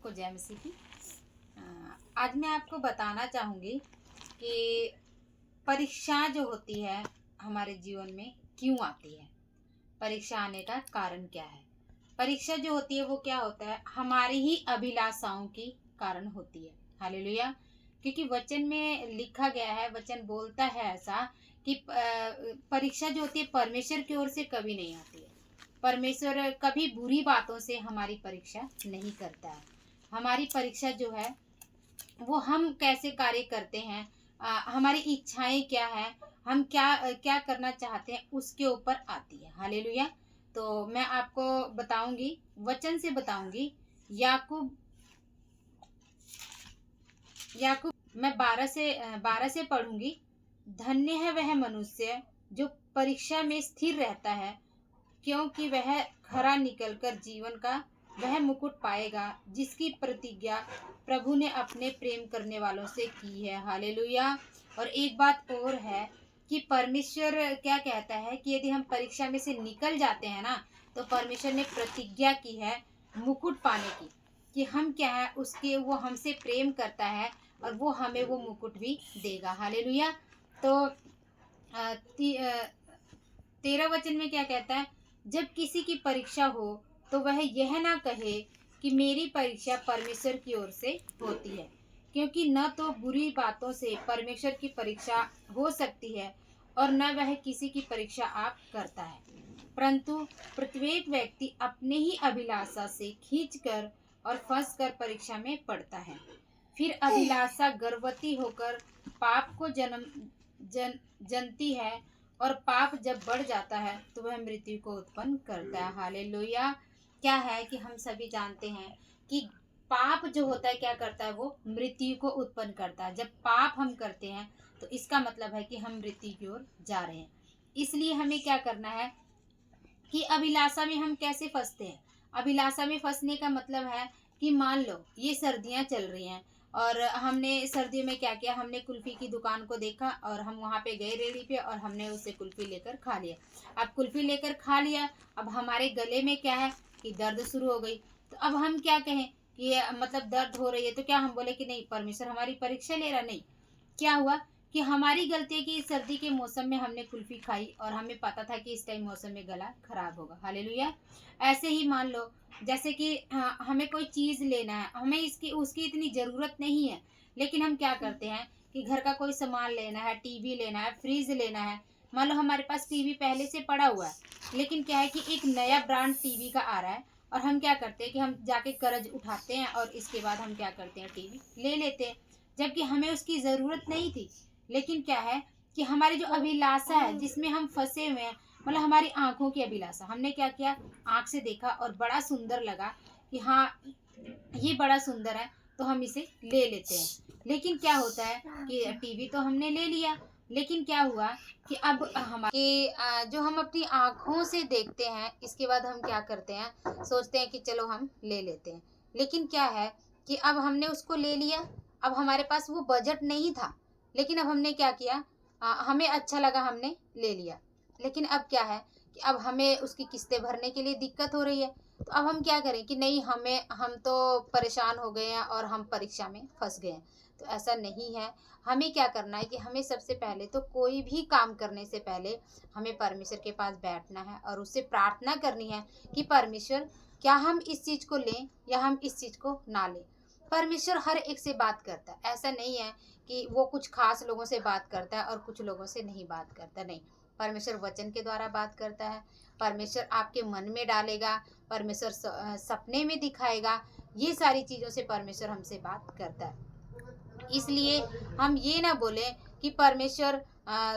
सबको जय मसीह की। आज मैं आपको बताना चाहूँगी कि परीक्षा जो होती है हमारे जीवन में क्यों आती है। परीक्षा आने का कारण क्या है। परीक्षा जो होती है वो क्या होता है, हमारी ही अभिलाषाओं की कारण होती है। हालेलुया। क्योंकि वचन में लिखा गया है, वचन बोलता है ऐसा कि परीक्षा जो होती है परमेश्वर की ओर से कभी नहीं आती है। परमेश्वर कभी बुरी बातों से हमारी परीक्षा नहीं करता है। हमारी परीक्षा जो है वो हम कैसे कार्य करते हैं, हमारी इच्छाएं क्या है, हम क्या क्या करना चाहते हैं उसके ऊपर आती है। हालेलुया। तो मैं आपको बताऊंगी, वचन से बताऊंगी। याकूब याकूब मैं 12 से पढ़ूंगी। धन्य है वह मनुष्य जो परीक्षा में स्थिर रहता है, क्योंकि वह खरा निकलकर जीवन का वह मुकुट पाएगा जिसकी प्रतिज्ञा प्रभु ने अपने प्रेम करने वालों से की है। हालेलुया। और एक बात और है कि परमेश्वर क्या कहता है कि यदि हम परीक्षा में से निकल जाते हैं ना, तो परमेश्वर ने प्रतिज्ञा की है मुकुट पाने की, कि हम क्या है उसके, वो हमसे प्रेम करता है और वो हमें वो मुकुट भी देगा। हालेलुया। तो 13 वचन में क्या कहता है, जब किसी की परीक्षा हो तो वह यह ना कहे कि मेरी परीक्षा परमेश्वर की ओर से होती है, क्योंकि न तो बुरी बातों से परमेश्वर की परीक्षा हो सकती है और न वह किसी की परीक्षा आप करता है, परंतु प्रत्येक व्यक्ति अपने ही अभिलाषा से खींचकर और फंस कर परीक्षा में पड़ता है। फिर अभिलाषा गर्भवती होकर पाप को जनती है, और पाप जब बढ़ जाता है तो वह मृत्यु को उत्पन्न करता है। हालेलुया। क्या है कि हम सभी जानते हैं कि पाप जो होता है क्या करता है, वो मृत्यु को उत्पन्न करता है। जब पाप हम करते हैं तो इसका मतलब है कि हम मृत्यु की ओर जा रहे हैं। इसलिए हमें क्या करना है कि अभिलाषा में हम कैसे फंसते हैं। अभिलाषा में फंसने का मतलब है कि मान लो ये सर्दियां चल रही हैं और हमने सर्दियों में क्या किया, हमने कुल्फी की दुकान को देखा और हम वहाँ पे गए रेडी पे और हमने उससे कुल्फी लेकर खा लिया। अब कुल्फी लेकर खा लिया, अब हमारे गले में क्या है कि दर्द शुरू हो गई। तो अब हम क्या कहें कि मतलब दर्द हो रही है, तो क्या हम बोले कि नहीं परमेश्वर हमारी परीक्षा ले रहा। नहीं, क्या हुआ कि हमारी गलती है कि सर्दी के मौसम में हमने कुल्फी खाई और हमें पता था कि इस टाइम मौसम में गला खराब होगा। हालेलुया। ऐसे ही मान लो जैसे कि हमें कोई चीज़ लेना है, हमें इसकी उसकी इतनी ज़रूरत नहीं है, लेकिन हम क्या करते हैं कि घर का कोई सामान लेना है, टीवी लेना है, फ्रिज लेना है। मान लो हमारे पास टीवी पहले से पड़ा हुआ है, लेकिन क्या है कि एक नया ब्रांड टीवी का आ रहा है और हम क्या करते हैं कि हम जाके कर्ज उठाते हैं और इसके बाद हम क्या करते हैं टीवी ले लेते हैं, जबकि हमें उसकी ज़रूरत नहीं थी। लेकिन क्या है कि हमारी जो अभिलाषा है जिसमें हम फंसे हुए हैं, मतलब हमारी आंखों की अभिलाषा, हमने क्या किया, आंख से देखा और बड़ा सुंदर लगा कि हाँ ये बड़ा सुंदर है तो हम इसे ले लेते हैं। लेकिन क्या होता है कि टीवी तो हमने ले लिया, लेकिन क्या हुआ कि अब हमारे जो हम अपनी आंखों से देखते हैं इसके बाद हम क्या करते हैं, सोचते हैं कि चलो हम ले लेते हैं। लेकिन क्या है कि अब हमने उसको ले लिया, अब हमारे पास वो बजट नहीं था, लेकिन अब हमने क्या किया, हमें अच्छा लगा हमने ले लिया। लेकिन अब क्या है कि अब हमें उसकी किस्तें भरने के लिए दिक्कत हो रही है। तो अब हम क्या करें कि नहीं, हम तो परेशान हो गए हैं और हम परीक्षा में फंस गए हैं। तो ऐसा नहीं है। हमें क्या करना है कि हमें सबसे पहले तो कोई भी काम करने से पहले हमें परमेश्वर के पास बैठना है और उससे प्रार्थना करनी है कि परमेश्वर क्या हम इस चीज़ को लें या हम इस चीज़ को ना लें। परमेश्वर हर एक से बात करता है, ऐसा नहीं है कि वो कुछ खास लोगों से बात करता है और कुछ लोगों से नहीं बात करता। नहीं, परमेश्वर वचन के द्वारा बात करता है। परमेश्वर आपके मन में डालेगा, परमेश्वर सपने में दिखाएगा। ये सारी चीज़ों से परमेश्वर हमसे बात करता है। इसलिए हम ये ना बोले कि परमेश्वर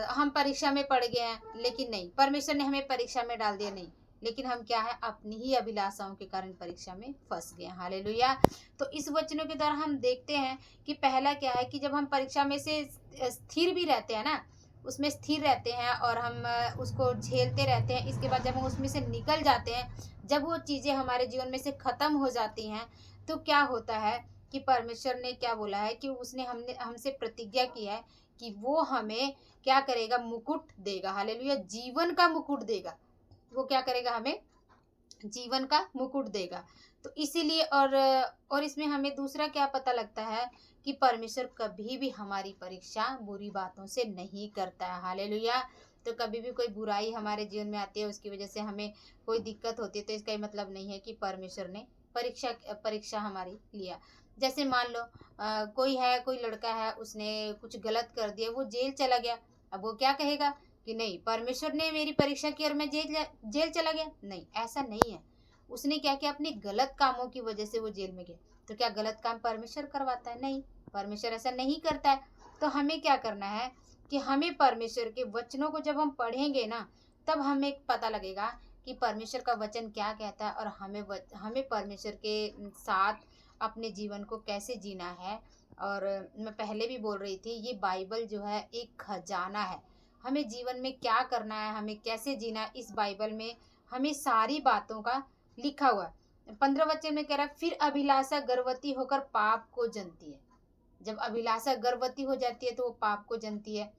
हम परीक्षा में पड़ गए हैं, लेकिन नहीं, परमेश्वर ने हमें परीक्षा में डाल दिया, नहीं, लेकिन हम क्या है अपनी ही अभिलाषाओं के कारण परीक्षा में फंस गए। हालेलुया। तो इस वचनों के द्वारा हम देखते हैं कि पहला क्या है कि जब हम परीक्षा में से स्थिर भी रहते हैं ना, उसमें स्थिर रहते हैं और हम उसको झेलते रहते हैं, इसके बाद जब हम उसमें से निकल जाते हैं, जब वो चीज़ें हमारे जीवन में से ख़त्म हो जाती हैं, तो क्या होता है कि परमेश्वर ने क्या बोला है कि उसने हमसे प्रतिज्ञा की है कि वो हमें क्या करेगा, मुकुट देगा। हालेलुया। जीवन का मुकुट देगा। वो क्या करेगा, हमें जीवन का मुकुट देगा। तो इसीलिए और इसमें हमें दूसरा क्या पता लगता है कि परमेश्वर कभी भी हमारी परीक्षा बुरी बातों से नहीं करता है। हालेलुया। तो कभी भी कोई बुराई हमारे जीवन में आती है, उसकी वजह से हमें कोई दिक्कत होती है, तो इसका ये मतलब नहीं है कि परमेश्वर ने परीक्षा परीक्षा हमारी लिया। जैसे मान लो कोई लड़का है, उसने कुछ गलत कर दिया, वो जेल चला गया। अब वो क्या कहेगा कि नहीं, परमेश्वर ने मेरी परीक्षा की और मैं जेल चला गया। नहीं, ऐसा नहीं है। उसने क्या किया, अपने गलत कामों की वजह से वो जेल में गया। तो क्या गलत काम परमेश्वर करवाता है? नहीं, परमेश्वर ऐसा नहीं करता है। तो हमें क्या करना है कि हमें परमेश्वर के वचनों को जब हम पढ़ेंगे ना, तब हमें पता लगेगा कि परमेश्वर का वचन क्या कहता है, और हमें परमेश्वर के साथ अपने जीवन को कैसे जीना है। और मैं पहले भी बोल रही थी, ये बाइबल जो है एक खजाना है। हमें जीवन में क्या करना है, हमें कैसे जीना है, इस बाइबल में हमें सारी बातों का लिखा हुआ है। 15 वचन में कह रहा है, फिर अभिलाषा गर्भवती होकर पाप को जनती है। जब अभिलाषा गर्भवती हो जाती है तो वो पाप को जनती है।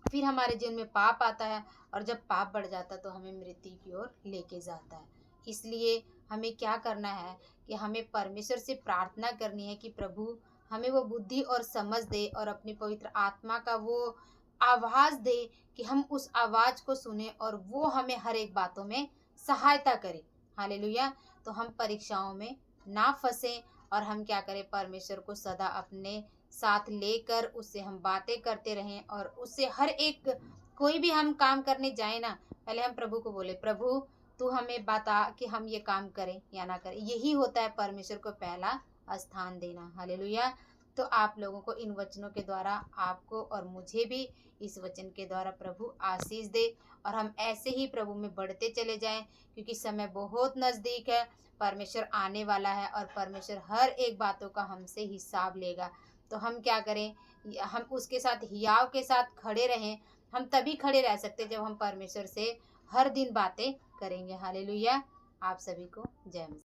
फिर हमारे जीवन में पाप आता है, और जब पाप बढ़ जाता है तो हमें मृत्यु की ओर लेके जाता है। इसलिए हमें क्या करना है कि हमें परमेश्वर से प्रार्थना करनी है कि प्रभु हमें वो बुद्धि और समझ दे, और अपनी पवित्र आत्मा का वो आवाज दे कि हम उस आवाज को सुने, और वो हमें हर एक बातों में सहायता करे। हालेलुया। तो हम परीक्षाओं में ना फंसे, और हम क्या करें, परमेश्वर को सदा अपने साथ लेकर उससे हम बातें करते रहें, और उससे हर एक कोई भी हम काम करने जाए ना, पहले हम प्रभु को बोले, प्रभु तू हमें बता कि हम ये काम करें या ना करें। यही होता है परमेश्वर को पहला स्थान देना। हालेलुया। तो आप लोगों को इन वचनों के द्वारा, आपको और मुझे भी इस वचन के द्वारा प्रभु आशीष दे, और हम ऐसे ही प्रभु में बढ़ते चले जाएं, क्योंकि समय बहुत नज़दीक है। परमेश्वर आने वाला है, और परमेश्वर हर एक बातों का हमसे हिसाब लेगा। तो हम क्या करें, हम उसके साथ हियाव के साथ खड़े रहें। हम तभी खड़े रह सकते जब हम परमेश्वर से हर दिन बातें करेंगे। हालेलुया। आप सभी को जय मसीह।